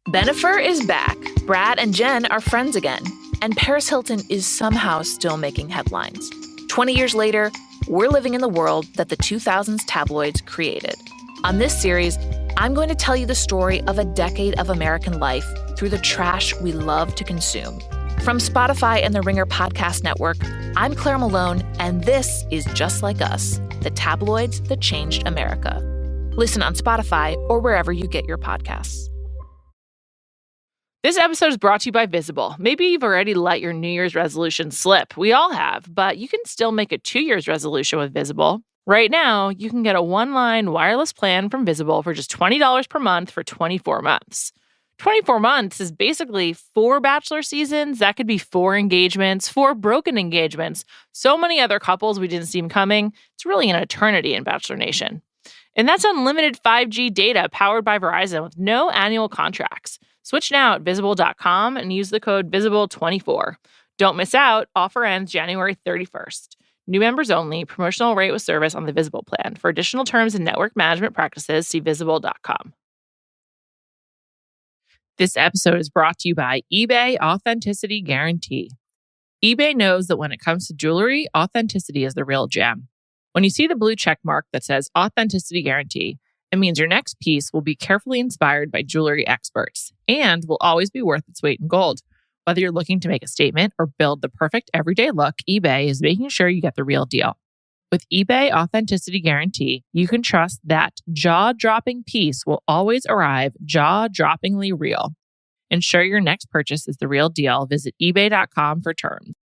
Bennifer is back. Brad and Jen are friends again. And Paris Hilton is somehow still making headlines. 20 years later, we're living in the world that the 2000s tabloids created. On this series, I'm going to tell you the story of a decade of American life through the trash we love to consume. From Spotify and the Ringer Podcast Network, I'm Claire Malone, and this is Just Like Us, the tabloids that changed America. Listen on Spotify or wherever you get your podcasts. This episode is brought to you by Visible. Maybe you've already let your New Year's resolution slip. We all have, but you can still make a 2 year's resolution with Visible. Right now, you can get a one-line wireless plan from Visible for just $20 per month for 24 months. 24 months is basically 4 Bachelor seasons. That could be 4 engagements, 4 broken engagements. So many other couples we didn't see coming. It's really an eternity in Bachelor Nation. And that's unlimited 5G data powered by Verizon with no annual contracts. Switch now at Visible.com and use the code VISIBLE24. Don't miss out. Offer ends January 31st. New members only. Promotional rate with service on the Visible plan. For additional terms and network management practices, see Visible.com. This episode is brought to you by eBay Authenticity Guarantee. eBay knows that when it comes to jewelry, authenticity is the real gem. When you see the blue check mark that says Authenticity Guarantee, it means your next piece will be carefully inspired by jewelry experts and will always be worth its weight in gold. Whether you're looking to make a statement or build the perfect everyday look, eBay is making sure you get the real deal. With eBay Authenticity Guarantee, you can trust that jaw-dropping piece will always arrive jaw-droppingly real. Ensure your next purchase is the real deal. Visit ebay.com for terms.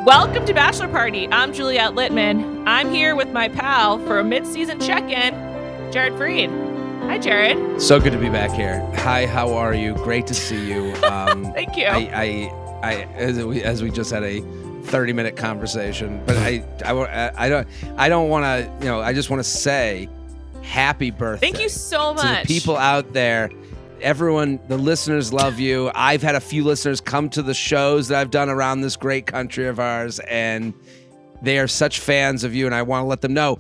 Welcome to Bachelor Party. I'm Juliet Litman. I'm here with my pal for a mid-season check-in, Jared Freid. Hi, Jared. So good to be back here. Hi, how are you? Great to see you. Thank you. As we just had a 30-minute conversation, but I don't want to. I just want to say, happy birthday. Thank you so much to the people out there. Everyone, the listeners love you. I've had a few listeners come to the shows that I've done around this great country of ours, and they are such fans of you, and I want to let them know.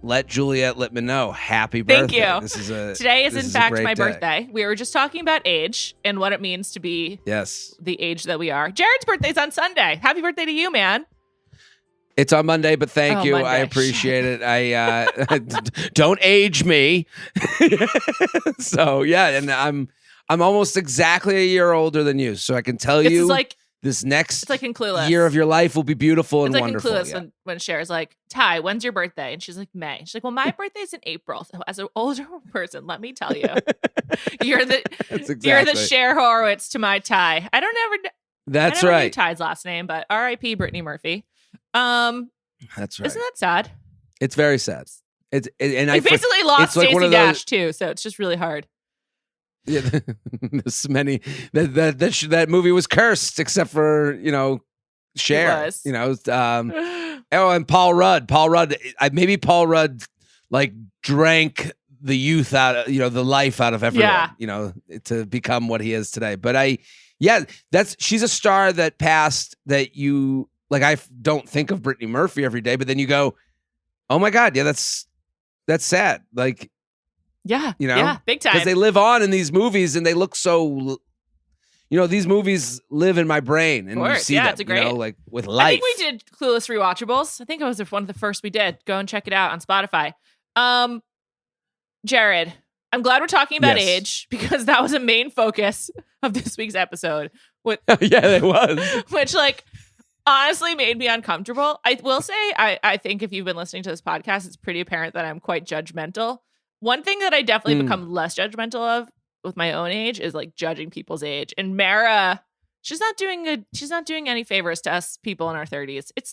Let Juliet Litman know. Happy birthday. Thank you. Today is in fact my birthday. We were just talking about age and what it means to be the age that we are. Jared's birthday's on Sunday. Happy birthday to you, man. It's on Monday, but thank you. Monday. I appreciate it. I don't age me. So yeah, and I'm almost exactly a year older than you, so I can tell you this next year of your life will be beautiful and wonderful. It's like in Clueless when Cher's like, Ty, when's your birthday? And she's like, May. She's like, well, my birthday's in April. So as an older person, let me tell you, you're the Cher Horowitz to my Ty. I never knew Ty's last name, but R.I.P. Brittany Murphy. That's right. Isn't that sad? It's very sad. I basically lost Stacey Dash too, so it's just really hard. Yeah, that movie was cursed, except for Cher. And Paul Rudd. Maybe Paul Rudd drank the youth out of the life out of everyone. To become what he is today. But she's a star that passed that you. I don't think of Brittany Murphy every day, but then you go, oh my God, that's sad. Big time. Because they live on in these movies and they look so, these movies live in my brain and you see them, it's a great, with life. I think we did Clueless Rewatchables. I think it was one of the first we did. Go and check it out on Spotify. Jared, I'm glad we're talking about age because that was a main focus of this week's episode. Yeah, it was. Which honestly made me uncomfortable. I will say, I think if you've been listening to this podcast, it's pretty apparent that I'm quite judgmental. One thing that I definitely become less judgmental of with my own age is judging people's age. And Mara, she's not doing any favors to us people in our 30s. It's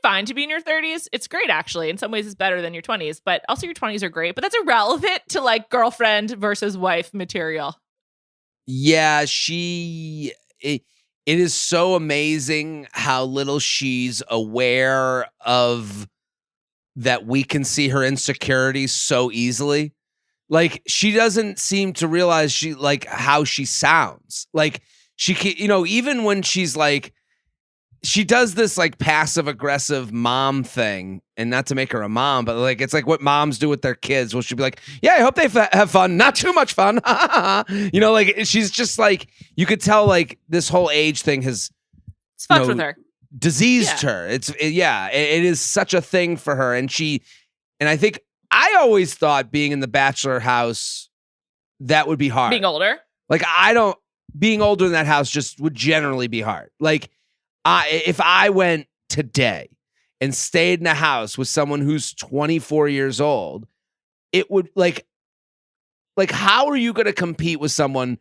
fine to be in your 30s. It's great, actually. In some ways, it's better than your 20s. But also your 20s are great. But that's irrelevant to girlfriend versus wife material. Yeah, it is so amazing how little she's aware of that we can see her insecurities so easily. She doesn't seem to realize how she sounds. She can, even when she's she does this like passive aggressive mom thing, and not to make her a mom, but like it's like what moms do with their kids. Well, she'll be like, "Yeah, I hope they have fun, not too much fun." You know, like she's just like, you could tell like this whole age thing has fucked with her, diseased her. It is such a thing for her, and I think I always thought being in the Bachelor house that would be hard. Being older, like being older in that house just would generally be hard. Like. If I went today and stayed in a house with someone who's 24 years old, it would like how are you going to compete with someone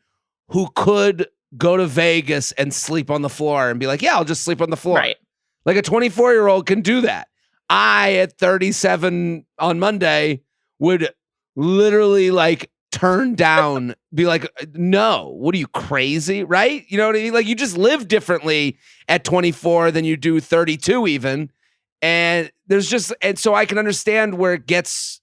who could go to Vegas and sleep on the floor and be like, yeah, I'll just sleep on the floor. Right. Like a 24-year-old can do that. I, at 37 on Monday, would literally like turn down, be like, no, what are you, crazy? Right? You know what I mean? Like you just live differently at 24 than you do 32 even. And so I can understand where it gets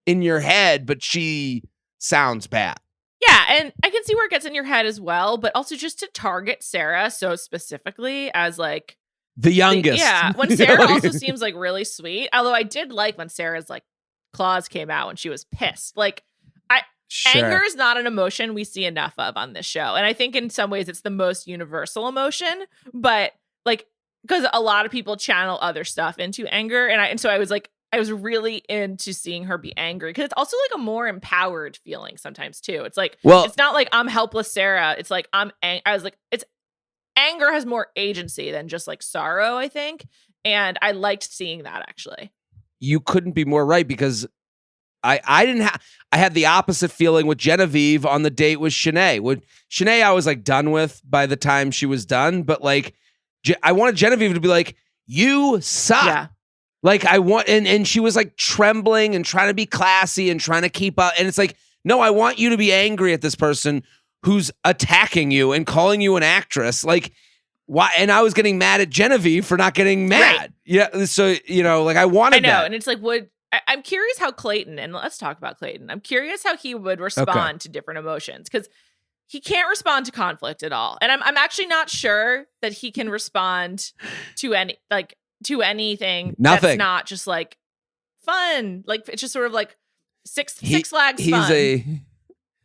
in your head, but she sounds bad. Yeah, and I can see where it gets in your head as well, but also just to target Sarah so specifically as like the youngest. When Sarah also seems like really sweet. Although I did like when Sarah's like claws came out when she was pissed. Like Sure. Anger is not an emotion we see enough of on this show. And I think in some ways it's the most universal emotion, but like, because a lot of people channel other stuff into anger. And so I was really into seeing her be angry, because it's also like a more empowered feeling sometimes too. It's like, it's not like I'm helpless Sarah. It's like anger has more agency than just like sorrow, I think. And I liked seeing that actually. You couldn't be more right, because I had the opposite feeling with Genevieve on the date with Shanae. With Shanae, I was like done with by the time she was done, but like I wanted Genevieve to be like, you suck. Yeah. Like and she was like trembling and trying to be classy and trying to keep up. And it's like, no, I want you to be angry at this person who's attacking you and calling you an actress. Like, why? And I was getting mad at Genevieve for not getting mad. Right. Yeah. So, you know, like I wanted that. And it's like, I'm curious how Clayton, and let's talk about Clayton. I'm curious how he would respond to different emotions, because he can't respond to conflict at all. And I'm actually not sure that he can respond to anything that's not just like fun. Like it's just sort of like Six Flags fun.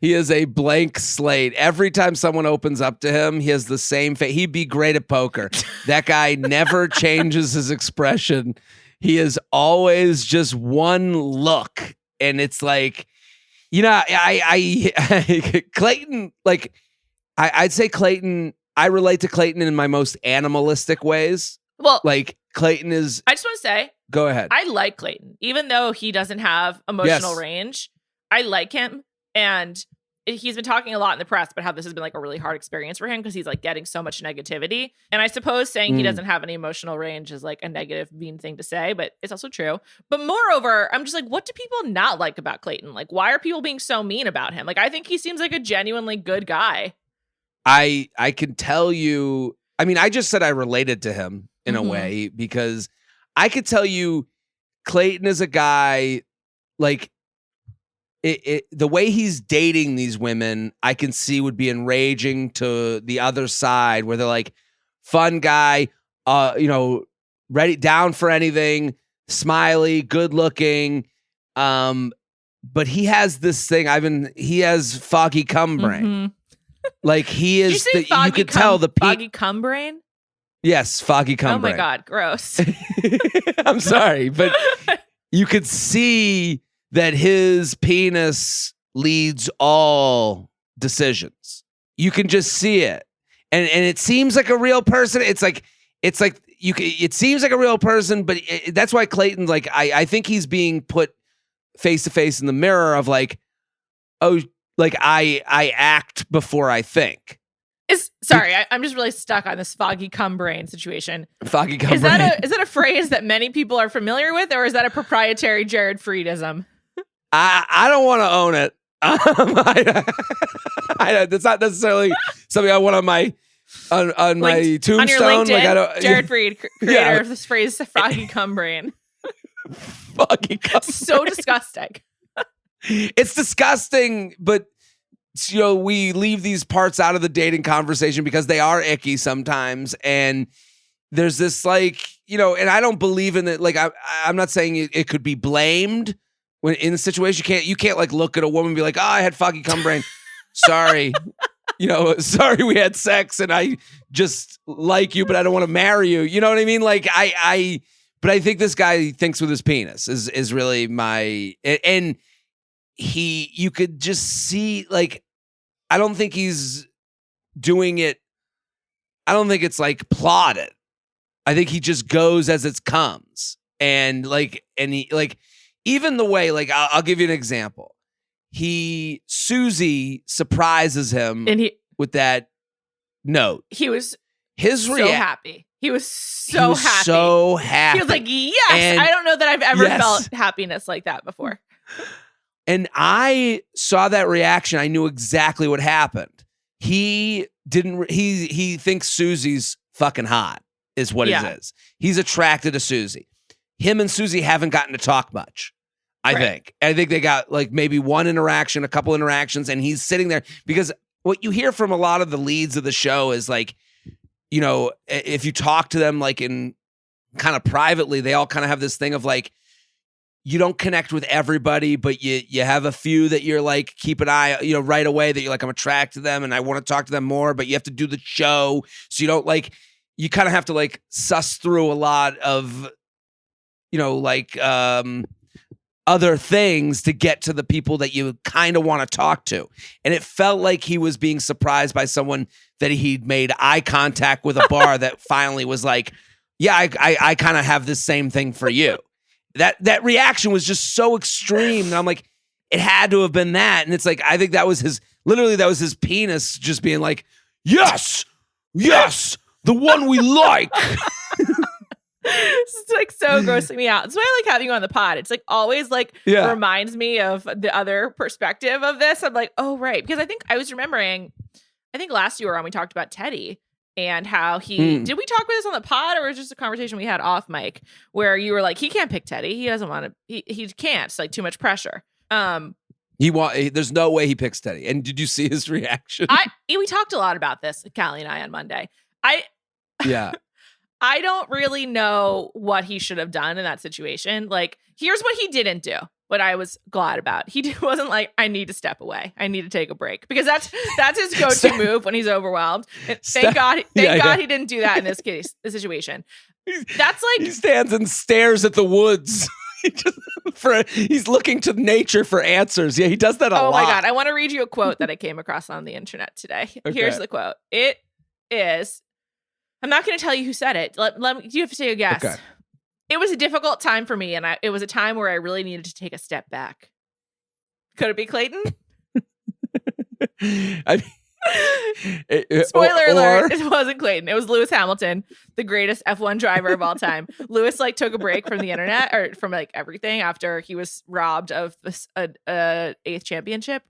He is a blank slate. Every time someone opens up to him, he has the same face. He'd be great at poker. That guy never changes his expression. He is always just one look. And it's like, you know, I Clayton, like, I'd say Clayton, I relate to Clayton in my most animalistic ways. Well, like Clayton is. I just want to say. Go ahead. I like Clayton. Even though he doesn't have emotional range, I like him. And he's been talking a lot in the press about how this has been like a really hard experience for him, because he's like getting so much negativity. And I suppose saying he doesn't have any emotional range is like a negative, mean thing to say, but it's also true. But moreover, I'm just like, what do people not like about Clayton? Like, why are people being so mean about him? Like, I think he seems like a genuinely good guy. I can tell you, I mean, I just said I related to him in a way, because I could tell you Clayton is a guy, like, the way he's dating these women, I can see would be enraging to the other side, where they're like, fun guy, you know, ready, down for anything, smiley, good looking. But he has this thing. He has foggy cum brain. Like he is, you could tell the foggy cum brain. Yes, foggy cum brain. Oh my God, gross. I'm sorry, but you could see that his penis leads all decisions. You can just see it. And it seems like a real person. It seems like a real person, but that's why Clayton, like, I think he's being put face to face in the mirror of like, oh, like I act before I think. I'm just really stuck on this foggy cum brain situation. Foggy cum brain. Is that a phrase that many people are familiar with, or is that a proprietary Jared Freidism? I don't want to own it. That's not necessarily something I want on my my tombstone. On your LinkedIn, like, Jared Freid, creator of this phrase, foggy cum brain. Foggy cum brain. So disgusting. It's disgusting, but you know, we leave these parts out of the dating conversation because they are icky sometimes, and there's this like, and I don't believe in it. Like, I'm not saying it could be blamed when in the situation. You can't like look at a woman and be like, oh, I had foggy cum brain. Sorry. Sorry we had sex and I just like you, but I don't want to marry you. You know what I mean? Like but I think this guy thinks with his penis is really and you could just see, like, I don't think he's doing it. I don't think it's like plotted. I think he just goes as it comes. And he like, even the way, like, I'll give you an example. Susie surprises him with that note. He was so happy. He was so happy. So happy. He was like, yes. And I don't know that I've ever felt happiness like that before. And I saw that reaction. I knew exactly what happened. He thinks Susie's fucking hot is what it is. He's attracted to Susie. Him and Susie haven't gotten to talk much. I think they got like maybe one interaction, a couple interactions, and he's sitting there because what you hear from a lot of the leads of the show is like, if you talk to them like in kind of privately, they all kind of have this thing of like, you don't connect with everybody, but you have a few that you're like, keep an eye, right away that you're like, I'm attracted to them and I want to talk to them more, but you have to do the show. So you don't like, you kind of have to like suss through a lot of, other things to get to the people that you kind of want to talk to. And it felt like he was being surprised by someone that he'd made eye contact with a bar that finally was like, yeah, I kind of have this same thing for you. That reaction was just so extreme. And I'm like, it had to have been that. And it's like, I think that was his penis just being like, yes, the one we like. It's like so grossing me out. That's why I like having you on the pod. It's like always like reminds me of the other perspective of this. I'm like, oh, right. Because I was remembering, I think last year when we talked about Teddi and how did we talk about this on the pod or was it just a conversation we had off mic where you were like, he can't pick Teddi. He doesn't want to, he can't. It's like too much pressure. There's no way he picks Teddi. And did you see his reaction? We talked a lot about this, Callie and I, on Monday. I don't really know what he should have done in that situation. Like, here's what he didn't do, what I was glad about. He wasn't like, I need to step away. I need to take a break. Because that's his go-to move when he's overwhelmed. Thank God he didn't do that in this situation. That's like... He stands and stares at the woods. He's looking to nature for answers. Yeah, he does that a lot. Oh my God. I want to read you a quote that I came across on the internet today. Okay. Here's the quote. It is... I'm not going to tell you who said it. You have to take a guess. Okay. It was a difficult time for me, and it was a time where I really needed to take a step back. Could it be Clayton? Spoiler alert, it wasn't Clayton. It was Lewis Hamilton, the greatest F1 driver of all time. Lewis took a break from the internet or from everything after he was robbed of this 8th championship.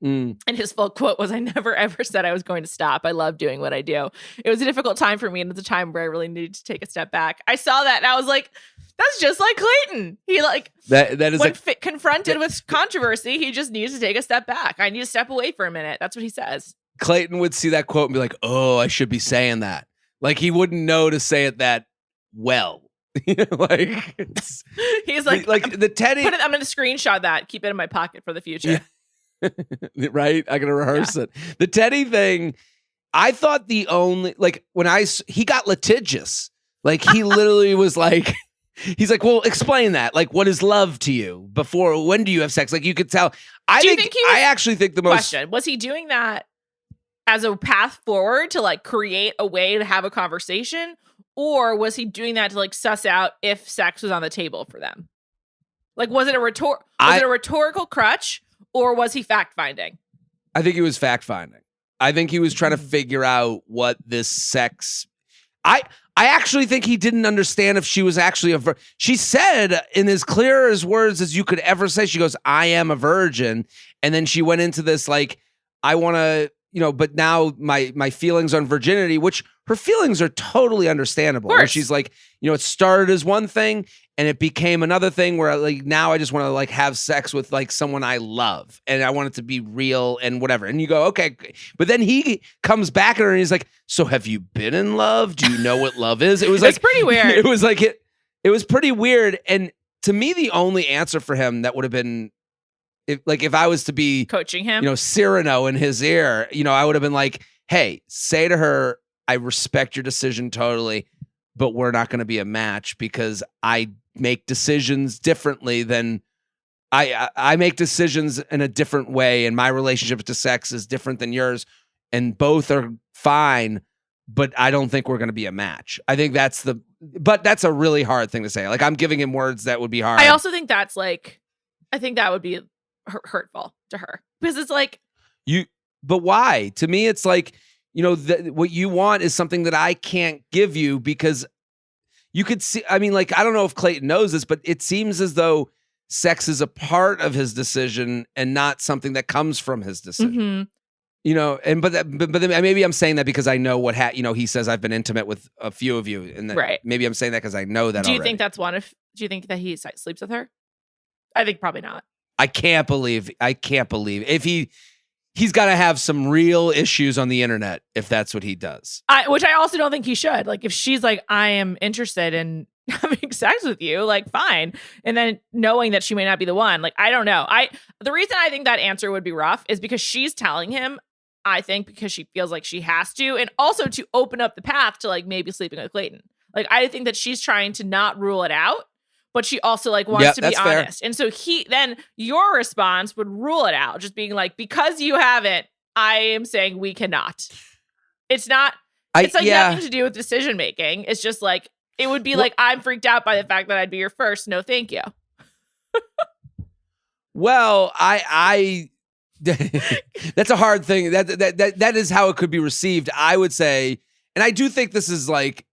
And his full quote was, I never ever said I was going to stop. I love doing what I do. It was a difficult time for me, and it's a time where I really needed to take a step back. I saw that and I was like, that's just like Clayton. He that is when confronted with controversy, he just needs to take a step back. I need to step away for a minute. That's what he says. Clayton would see that quote and be like, oh, I should be saying that. Like, he wouldn't know to say it that well. He's like the Teddi. I'm going to screenshot that. Keep it in my pocket for the future. Yeah. Right? I gotta rehearse it. The Teddi thing, I thought the only he got litigious. Like, he literally was like, he's like, well, explain that. Like, what is love to you? Before, when do you have sex? Like, you could tell. I actually think the most question was he doing that as a path forward to create a way to have a conversation, or was he doing that to suss out if sex was on the table for them? Like, was it a rhetorical crutch? Or was he fact-finding? I think he was fact-finding. I think he was trying to figure out what this sex... I actually think he didn't understand if she was actually she said in as clear as words as you could ever say, she goes, I am a virgin. And then she went into this I want to, but now my feelings on virginity, which her feelings are totally understandable. Where she's like, it started as one thing and it became another thing where like now I just want to like have sex with like someone I love and I want it to be real and whatever. And you go, okay. But then he comes back at her and he's like, so have you been in love? Do you know what love is? It was like, pretty weird. It was like, it was pretty weird. And to me, the only answer for him that would have been, if I was to be coaching him, Cyrano in his ear, I would have been like, hey, say to her, I respect your decision totally, but we're not going to be a match because I make decisions differently than I make decisions in a different way. And my relationship to sex is different than yours. And both are fine, but I don't think we're going to be a match. I think that's a really hard thing to say. Like I'm giving him words that would be hard. I also think I think that would be hurtful to her because it's like but why? To me, it's like, what you want is something that I can't give you because you could see, I mean, like, I don't know if Clayton knows this, but it seems as though sex is a part of his decision and not something that comes from his decision. Mm-hmm. But then maybe I'm saying that because I know what he says I've been intimate with a few of you, and right. Maybe I'm saying that because I know that. Do you already. think that's one of? Do you think that he sleeps with her? I think probably not. I can't believe if he's got to have some real issues on the internet if that's what he does. Which I also don't think he should. Like if she's like, I am interested in having sex with you, like fine. And then knowing that she may not be the one, like, I don't know. The reason I think that answer would be rough is because she's telling him, I think because she feels like she has to, and also to open up the path to like maybe sleeping with Clayton. Like I think that she's trying to not rule it out, but she also like wants to be honest. Fair. And so then your response would rule it out, just being like, because you haven't, I am saying we cannot. It's not, nothing to do with decision making. It's just like, it would be like, I'm freaked out by the fact that I'd be your first. No, thank you. Well, I that's a hard thing. That is how it could be received. I would say, and I do think this is like,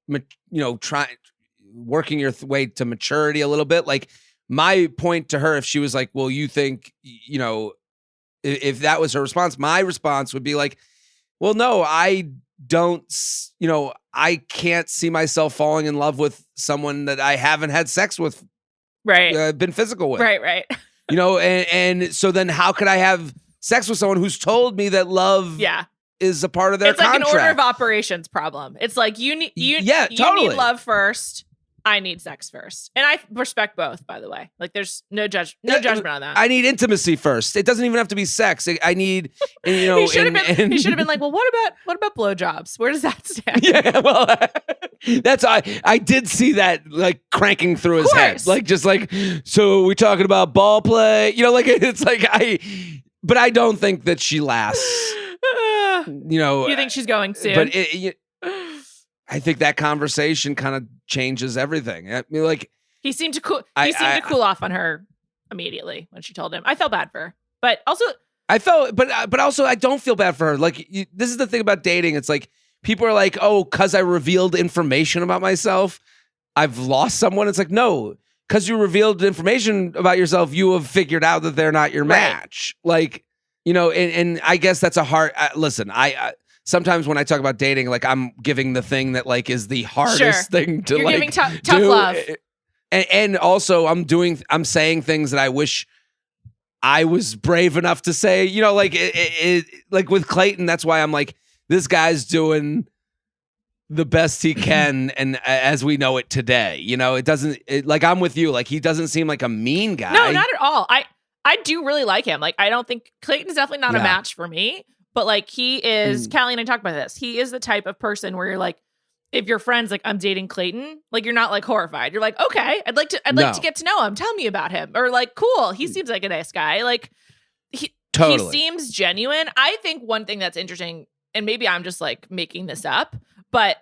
working your way to maturity a little bit. Like my point to her, if she was like, well, you think, if that was her response, my response would be like, well, no, I don't, I can't see myself falling in love with someone that I haven't had sex with, right? Been physical with, right. And so then how could I have sex with someone who's told me that love is a part of their contract? It's like an order of operations problem. It's like you need need love first. I need sex first. And I respect both, by the way. Like there's no judgment on that. I need intimacy first. It doesn't even have to be sex. I need, he should have been like, well, what about blowjobs? Where does that stand? Yeah, well, I did see that like cranking through his head. Like, just like, so we talking about ball play? Like it's like, but I don't think that she lasts. You think she's going soon? But I think that conversation kind of changes everything. I mean, like he seemed to cool. He seemed to cool off on her immediately when she told him. I felt bad for her, but also but also I don't feel bad for her. Like this is the thing about dating. It's like people are like, oh, because I revealed information about myself, I've lost someone. It's like, no, because you revealed information about yourself, you have figured out that they're not your match. Like, and I guess that's a hard. Listen, I sometimes when I talk about dating, like I'm giving the thing that like is the hardest thing to You're giving tough do. love. And also I'm saying things that I wish I was brave enough to say, like like with Clayton, that's why I'm like, this guy's doing the best he can. And as we know it today, it doesn't like, I'm with you. Like, he doesn't seem like a mean guy. No, not at all. I do really like him. Like, I don't think Clayton's definitely not a match for me. But like he is, Callie and I talked about this. He is the type of person where you're like, if your friend's like, I'm dating Clayton, like you're not like horrified. You're like, okay, I'd like to get to know him. Tell me about him. Or like, cool, he seems like a nice guy. Like he seems genuine. I think one thing that's interesting, and maybe I'm just like making this up, but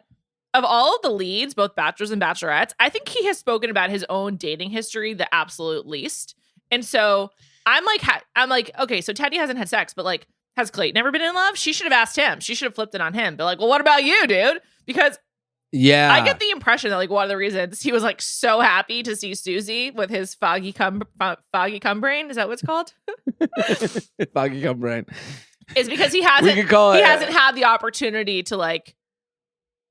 of all of the leads, both bachelors and bachelorettes, I think he has spoken about his own dating history the absolute least. And so I'm like, okay, so Teddi hasn't had sex, but like, has Clayton ever been in love? She should have asked him. She should have flipped it on him. But like, well, what about you, dude? Because I get the impression that like one of the reasons he was like so happy to see Susie with his foggy cum brain. Is that what it's called? Foggy cum brain. is because he hasn't had the opportunity to like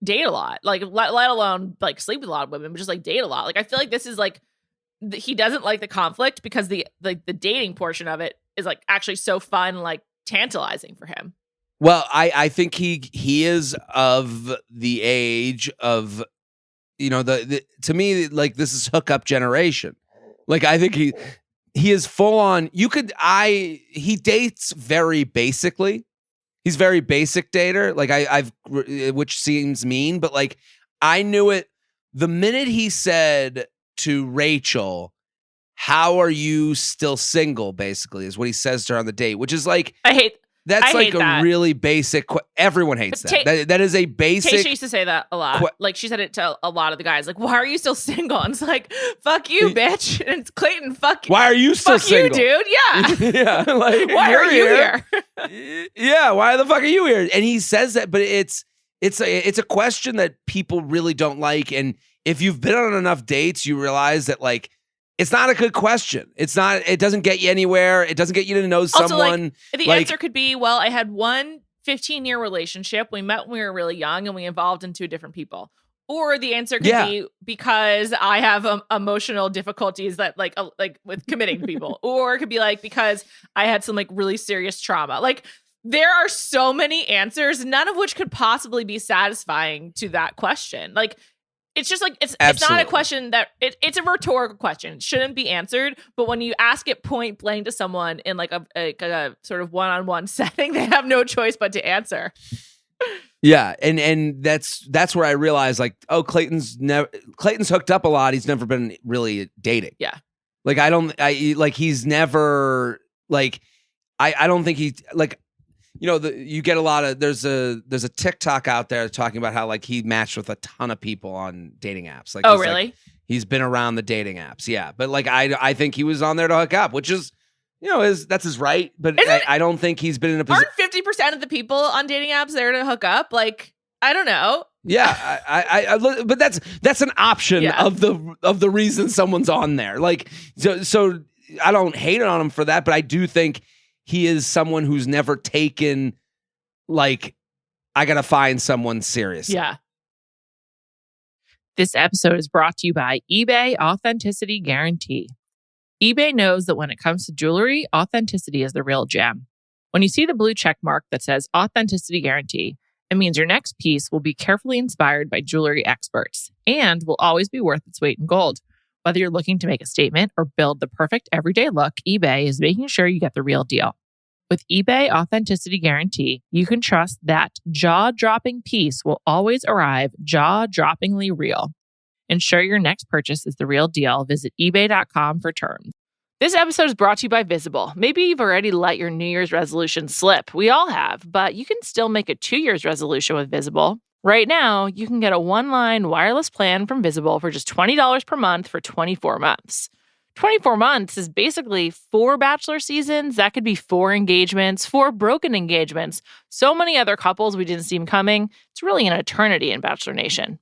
date a lot, like let alone like sleep with a lot of women, but just like date a lot. Like I feel like this is like he doesn't like the conflict because the dating portion of it is like actually so fun, like tantalizing for him. Well, I think he is of the age of, you know, the to me, like this is hookup generation. Like I think he is full on. He dates very basically. He's very basic dater. Like which seems mean, but like I knew it the minute he said to Rachel, "How are you still single?" Basically, is what he says to her on the date, which is like That's like a really basic. Everyone hates that. That is a basic. Tasha used to say that a lot. Like she said it to a lot of the guys. Like, why are you still single? And it's like, fuck you, bitch. And it's Clayton. Fuck you. Why are you still single? Fuck you, dude. Yeah. Yeah. Like, why are you here? Yeah. Why the fuck are you here? And he says that, but it's a question that people really don't like. And if you've been on enough dates, you realize that like. It's not a good question. It doesn't get you anywhere. It doesn't get you to know someone. Also, the answer could be, well, I had one 15-year relationship. We met when we were really young and we evolved into different people. Or the answer could be because I have emotional difficulties that like with committing to people. Or it could be like because I had some like really serious trauma. Like there are so many answers, none of which could possibly be satisfying to that question. Like it's just like it's not a question that it's a rhetorical question. It shouldn't be answered. But when you ask it point blank to someone in like a sort of one-on-one setting, they have no choice but to answer. Yeah, and that's where I realized like, oh, Clayton's hooked up a lot. He's never been really dating. Yeah, like I don't think he like. You know, you get a lot of there's a TikTok out there talking about how like he matched with a ton of people on dating apps. Like, oh, really? Like, he's been around the dating apps, yeah. But like, I think he was on there to hook up, which is, you know, that's his right. But I don't think he's been in a position. Aren't 50% of the people on dating apps there to hook up? Like, I don't know. Yeah, but that's an option of the reason someone's on there. Like, so I don't hate it on him for that, but I do think. He is someone who's never taken, like, I gotta find someone serious. Yeah. This episode is brought to you by eBay Authenticity Guarantee. eBay knows that when it comes to jewelry, authenticity is the real gem. When you see the blue check mark that says Authenticity Guarantee, it means your next piece will be carefully inspired by jewelry experts and will always be worth its weight in gold. Whether you're looking to make a statement or build the perfect everyday look, eBay is making sure you get the real deal. With eBay Authenticity Guarantee, you can trust that jaw-dropping piece will always arrive jaw-droppingly real. Ensure your next purchase is the real deal. Visit ebay.com for terms. This episode is brought to you by Visible. Maybe you've already let your New Year's resolution slip. We all have, but you can still make a 2 year's resolution with Visible. Right now, you can get a one-line wireless plan from Visible for just $20 per month for 24 months. 24 months is basically 4 Bachelor seasons. That could be 4 engagements, 4 broken engagements, so many other couples we didn't see coming. It's really an eternity in Bachelor Nation.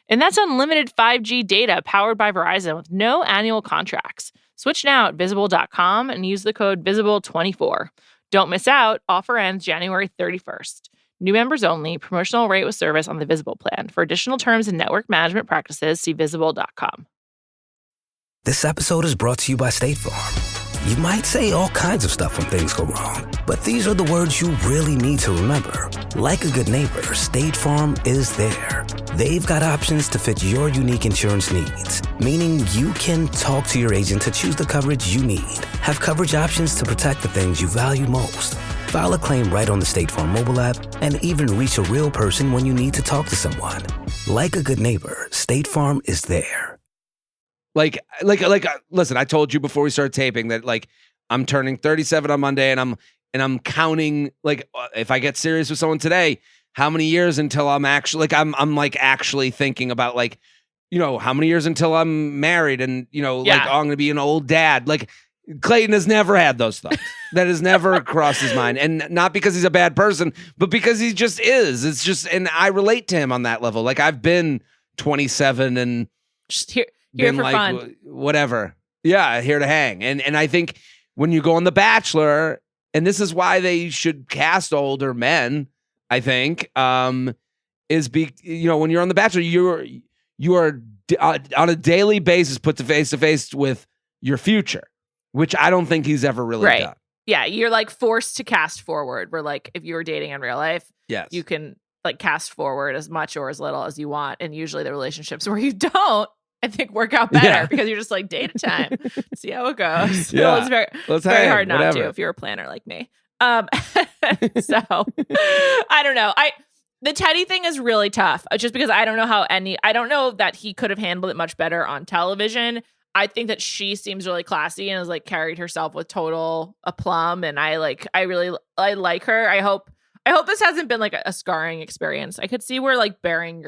And that's unlimited 5G data powered by Verizon with no annual contracts. Switch now at Visible.com and use the code VISIBLE24. Don't miss out. Offer ends January 31st. New members only. Promotional rate with service on the Visible plan. For additional terms and network management practices, see Visible.com. This episode is brought to you by State Farm. You might say all kinds of stuff when things go wrong, but these are the words you really need to remember. Like a good neighbor, State Farm is there. They've got options to fit your unique insurance needs, meaning you can talk to your agent to choose the coverage you need. Have coverage options to protect the things you value most. File a claim right on the State Farm mobile app and even reach a real person when you need to talk to someone. Like a good neighbor, State Farm is there. Like, listen, I told you before we started taping that like I'm turning 37 on Monday and I'm counting like if I get serious with someone today, how many years until I'm actually like I'm like actually thinking about like, you know, how many years until I'm married and, you know, like, oh, I'm going to be an old dad. Like Clayton has never had those thoughts. That has never crossed his mind. And not because he's a bad person, but because he just is. It's just, and I relate to him on that level. Like I've been 27 and just here been for like, fun. Whatever. Yeah, here to hang. And I think when you go on The Bachelor and this is why they should cast older men, I think, when you're on The Bachelor, you are on a daily basis put to face with your future, which I don't think he's ever really done. Yeah, you're like forced to cast forward. Where like if you were dating in real life, you can like cast forward as much or as little as you want. And usually the relationships where you don't, I think, work out better because you're just like date a time, see how it goes. Yeah. It's very hard not to if you're a planner like me. So I don't know. The Teddi thing is really tough just because I don't know that he could have handled it much better on television. I think that she seems really classy and has like carried herself with total aplomb. And I like her. I hope this hasn't been like a scarring experience. I could see where like bearing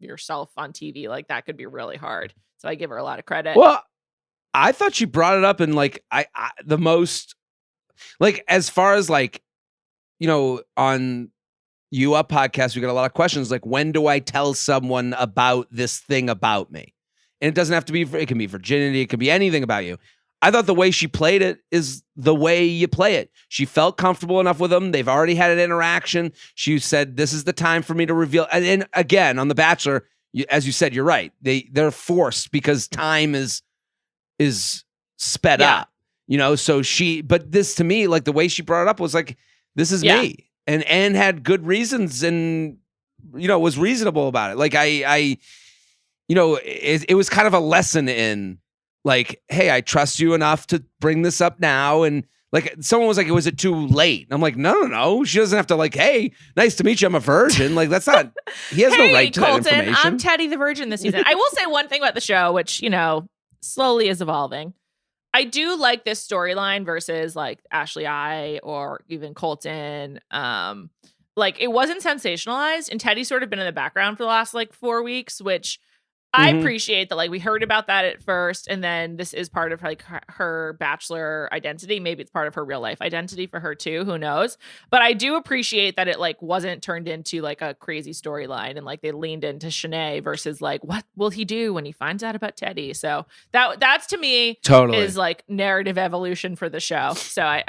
yourself on TV like that could be really hard. So I give her a lot of credit. Well, I thought she brought it up in like the most, like, as far as like, on You Up podcast, we got a lot of questions like, when do I tell someone about this thing about me? And it doesn't have to be, it can be virginity, it can be anything about you. I thought the way she played it is the way you play it. She felt comfortable enough with him. They've already had an interaction. She said, this is the time for me to reveal. And again, on The Bachelor, as you said, you're right. They're forced because time is sped up, so but this to me, like the way she brought it up was like, this is me. And had good reasons and, was reasonable about it. Like it was kind of a lesson in like, hey, I trust you enough to bring this up now. And like someone was like, was it too late? And I'm like, no. She doesn't have to like, hey, nice to meet you. I'm a virgin. Like that's not, he has no right to Colton, that information. I'm Teddi the virgin this season. I will say one thing about the show, which, slowly is evolving. I do like this storyline versus like Ashley I or even Colton. Like it wasn't sensationalized and Teddi's sort of been in the background for the last like 4 weeks, which I appreciate that. Like we heard about that at first, and then this is part of like her Bachelor identity. Maybe it's part of her real life identity for her too. Who knows? But I do appreciate that it like wasn't turned into like a crazy storyline, and like they leaned into Shanae versus like what will he do when he finds out about Teddi. So that's to me is like narrative evolution for the show. So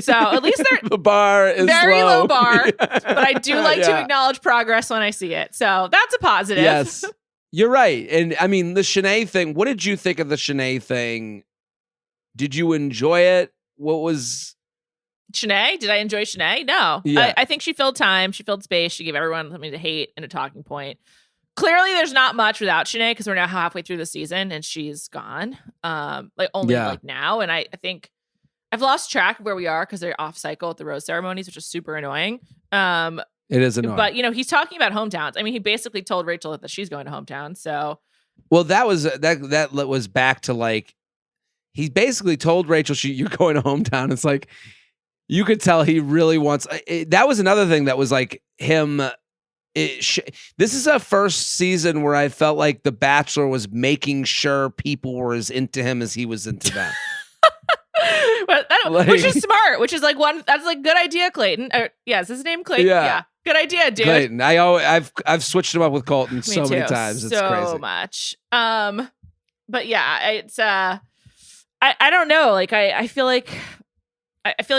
so at least the bar is very low bar, but I do like to acknowledge progress when I see it. So that's a positive. Yes. You're right. And I mean, the Shanae thing, what did you think of the Shanae thing? Did you enjoy it? What was... Shanae? Did I enjoy Shanae? No. Yeah. I think she filled time. She filled space. She gave everyone something to hate and a talking point. Clearly, there's not much without Shanae because we're now halfway through the season and she's gone. Like now. And I think I've lost track of where we are because they're off cycle at the rose ceremonies, which is super annoying. It is annoying. But, he's talking about hometowns. I mean, he basically told Rachel that she's going to hometown. So, well, that was back to like, he basically told Rachel, you're going to hometown. It's like, you could tell he really wants, that was another thing that was like him. This is a first season where I felt like The Bachelor was making sure people were as into him as he was into them. Which is smart, which is like that's like good idea, Clayton. Is his name Clayton? Yeah. Good idea, dude. Clayton. I've switched him up with Colton so many times. It's so crazy. Much. But yeah, it's I don't know. Like I feel like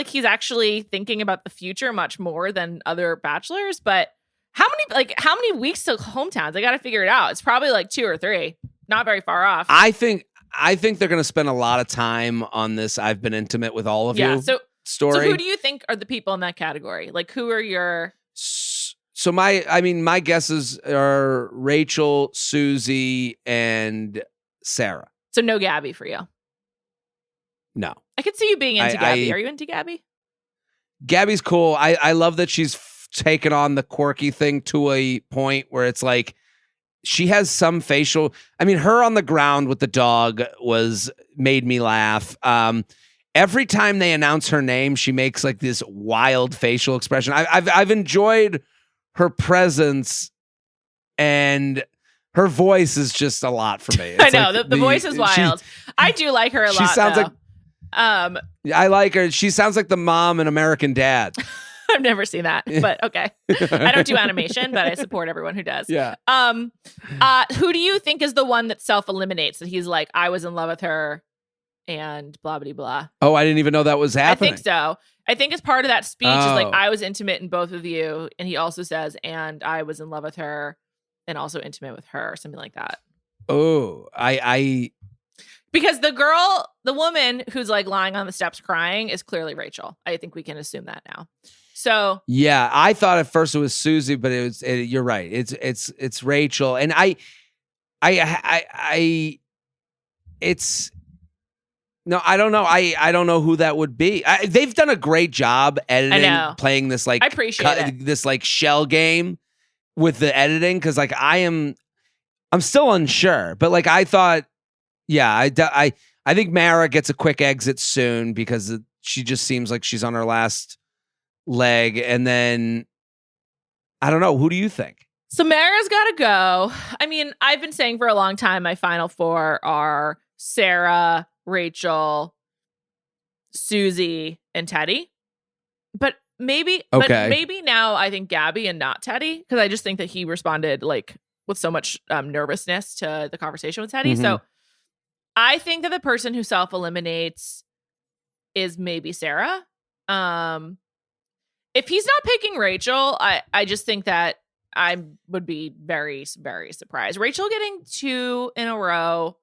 he's actually thinking about the future much more than other bachelors. But how many weeks to hometowns? I got to figure it out. It's probably like 2 or 3. Not very far off. I think they're going to spend a lot of time on this. I've been intimate with all of you. Story. So who do you think are the people in that category? Like who are your... So my guesses are Rachel, Susie, and Sarah. So no Gabby for you? No. I could see you being into Gabby. Are you into Gabby? Gabby's cool. I love that she's taken on the quirky thing to a point where it's like she has some facial. I mean, her on the ground with the dog made me laugh. Every time they announce her name, she makes like this wild facial expression. I've enjoyed her presence, and her voice is just a lot for me. I know the voice is wild. I do like her a lot. She sounds like I like her. She sounds like the mom in American Dad. I've never seen that, but okay. I don't do animation, but I support everyone who does. Yeah. Who do you think is the one that self-eliminates? That he's like, I was in love with her, and blah, blah, blah. Oh, I didn't even know that was happening. I think so. I think it's part of that speech is like, I was intimate in both of you. And he also says, and I was in love with her and also intimate with her, or something like that. Oh, because the woman who's like lying on the steps crying is clearly Rachel. I think we can assume that now. So yeah, I thought at first it was Susie, but you're right. It's Rachel, and no, I don't know. I don't know who that would be. They've done a great job editing, playing this like I appreciate this like shell game with the editing, because like I'm still unsure, but like I thought, yeah, I think Mara gets a quick exit soon because she just seems like she's on her last leg, and then I don't know. Who do you think? So Mara's got to go. I mean, I've been saying for a long time my final four are Sarah, Rachel, Susie, and Teddi. But maybe now I think Gabby and not Teddi, because I just think that he responded like with so much nervousness to the conversation with Teddi. Mm-hmm. So I think that the person who self-eliminates is maybe Sarah. If he's not picking Rachel, I just think that I would be very, very surprised. Rachel getting 2 in a row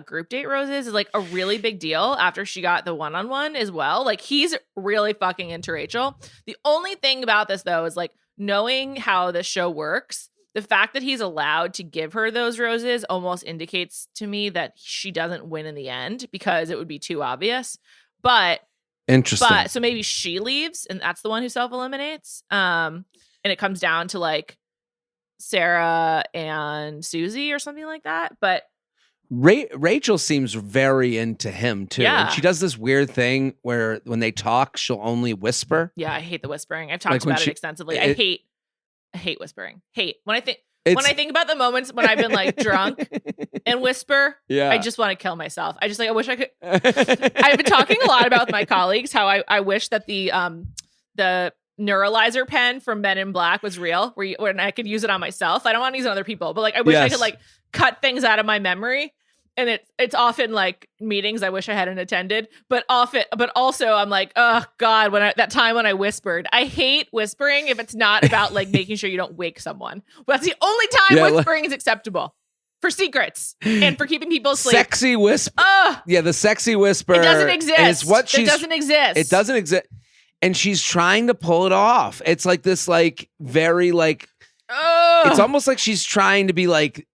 group date roses is like a really big deal after she got the one-on-one as well. Like, he's really fucking into Rachel. The only thing about this though is like, knowing how this show works, the fact that he's allowed to give her those roses almost indicates to me that she doesn't win in the end, because it would be too obvious. But interesting. So maybe she leaves and that's the one who self-eliminates. And it comes down to like Sarah and Susie or something like that. But Rachel seems very into him too. Yeah. And she does this weird thing where when they talk, she'll only whisper. Yeah, I hate the whispering. I've talked about it extensively. I hate whispering. When I think about the moments when I've been like drunk and whisper, I just want to kill myself. I just like, I wish I could. I've been talking a lot about with my colleagues how I wish that the neuralizer pen from Men in Black was real, when I could use it on myself. I don't want to use it on other people, but like I wish I could like cut things out of my memory. And it's often like meetings I wish I hadn't attended, but also I'm like, oh God, that time when I whispered. I hate whispering if it's not about like making sure you don't wake someone. Well, that's the only time whispering is acceptable. For secrets and for keeping people asleep. Sexy whisper. Yeah, the sexy whisper. It doesn't exist. It's what it doesn't exist. It doesn't exist. And she's trying to pull it off. It's like this like very like it's almost like she's trying to be like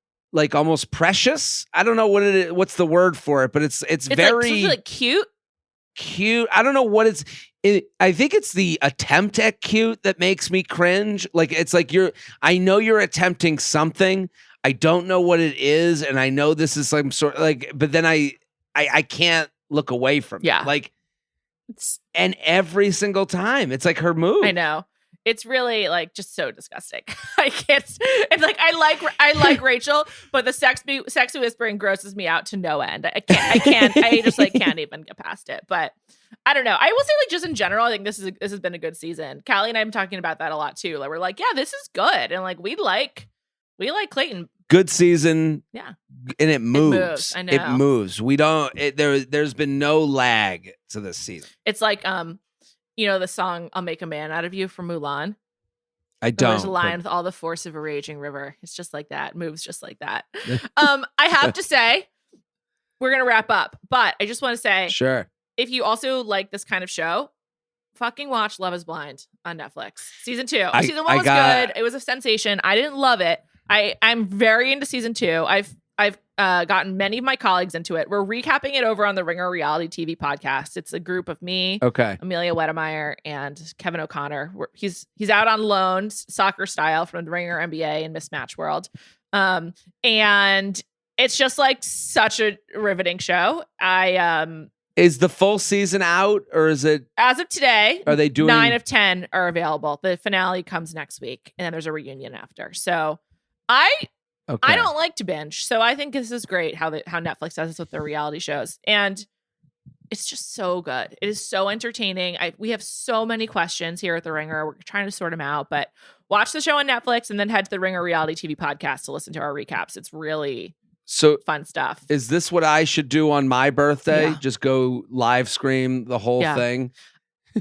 almost precious. I don't know what it is, what's the word for it, but it's very like cute. I don't know what I think it's the attempt at cute that makes me cringe. Like, it's like I know you're attempting something. I don't know what it is, and I know this is some sort like, but then I can't look away from it. Like, and every single time it's like her move. I know. It's really like just so disgusting. I can't. It's like I like Rachel, but the sexy whispering grosses me out to no end. I can't. I just like can't even get past it. But I don't know. I will say like just in general, I think this has been a good season. Callie and I have been talking about that a lot too. Like, we're like, yeah, this is good, and like we like Clayton. Good season. Yeah. And it moves. I know. It moves. We don't. There's been no lag to this season. It's like you know the song "I'll Make a Man Out of You" from Mulan? I don't. There's a line with all the force of a raging river. It's just like that. It moves just like that. I have to say, we're going to wrap up. But I just want to say, sure, if you also like this kind of show, fucking watch Love is Blind on Netflix. Season 2. Season 1 was good. It was a sensation. I didn't love it. I'm very into season 2. I've gotten many of my colleagues into it. We're recapping it over on the Ringer Reality TV podcast. It's a group of me, Amelia Wedemeyer, and Kevin O'Connor. He's out on loan, soccer style, from the Ringer NBA and Mismatch World. And it's just like such a riveting show. Is the full season out, or is it as of today? Are they doing 9 of 10 are available? The finale comes next week, and then there's a reunion after. So I don't like to binge, so I think this is great how Netflix does this with their reality shows, and it's just so good. It is so entertaining. We have so many questions here at the Ringer. We're trying to sort them out, but watch the show on Netflix and then head to the Ringer Reality TV podcast to listen to our recaps. It's really, fun stuff. Is this what I should do on my birthday? Yeah. Just go live scream the whole thing?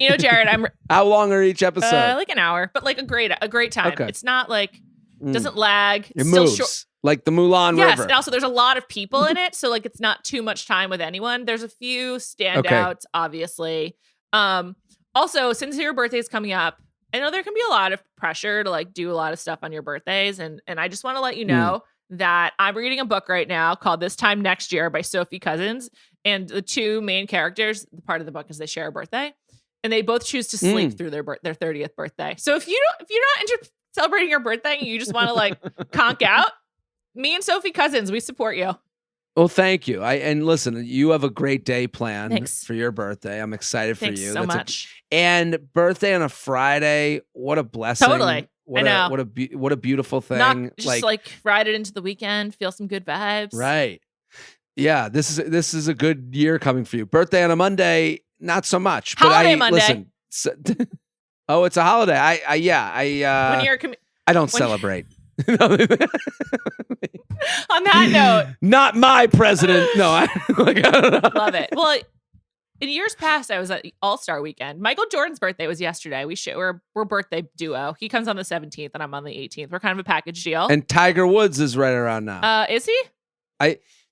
You know, Jared, How long are each episode? Like an hour, but like a great time. Okay. It's not like doesn't lag. It moves like the Mulan Yes, River. and also there's a lot of people in it, so like it's not too much time with anyone. There's a few standouts, obviously. Also, since your birthday is coming up, I know there can be a lot of pressure to like do a lot of stuff on your birthdays, and I just want to let you know that I'm reading a book right now called This Time Next Year by Sophie Cousins, and the two main characters, the part of the book is they share a birthday, and they both choose to sleep through their 30th birthday. So if you're not celebrating your birthday and you just want to like conk out, me and Sophie Cousins, we support you. Well, thank you. And listen, you have a great day planned Thanks. for your birthday. I'm excited for Thanks you. so much. And birthday on a Friday, what a blessing. Totally. What I know. What a beautiful thing. Just like ride it into the weekend, feel some good vibes. Right. Yeah, this is a good year coming for you. Birthday on a Monday, not so much. Holiday Monday. Listen, oh, it's a holiday. I don't celebrate. On that note, not my president. No, I don't know. Love it. Well, in years past, I was at All-Star Weekend. Michael Jordan's birthday was yesterday. We're birthday duo. He comes on the 17th, and I'm on the 18th. We're kind of a package deal. And Tiger Woods is right around now. Is he?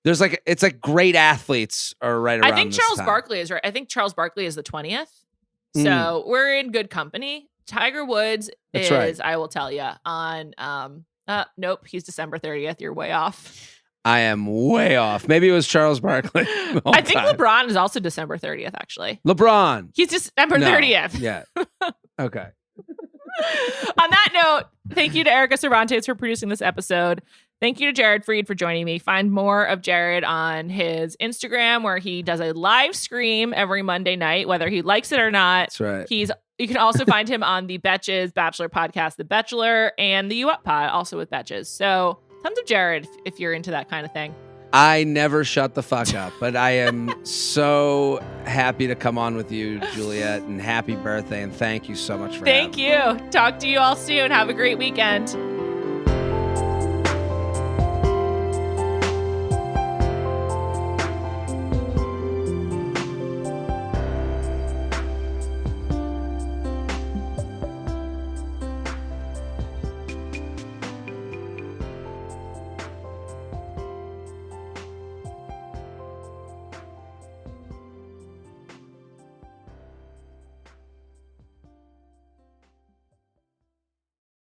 It's like great athletes are right around. I think this Charles time. Barkley is right. I think Charles Barkley is the 20th. So we're in good company. Tiger Woods That's is, right. I will tell you, on nope, he's December 30th. You're way off. I am way off. Maybe it was Charles Barkley. I think LeBron is also December 30th, actually. LeBron. He's December 30th. Yeah. Okay. On that note, thank you to Erika Cervantes for producing this episode. Thank you to Jared Freid for joining me. Find more of Jared on his Instagram, where he does a live stream every Monday night, whether he likes it or not. That's right. You can also find him on the Betches Bachelor podcast, The Bachelor, and the U Up Pod, also with Betches. So tons of Jared if you're into that kind of thing. I never shut the fuck up, but I am so happy to come on with you, Juliet, and happy birthday, and thank you so much for Thank you. Talk to you all soon. Have a great weekend.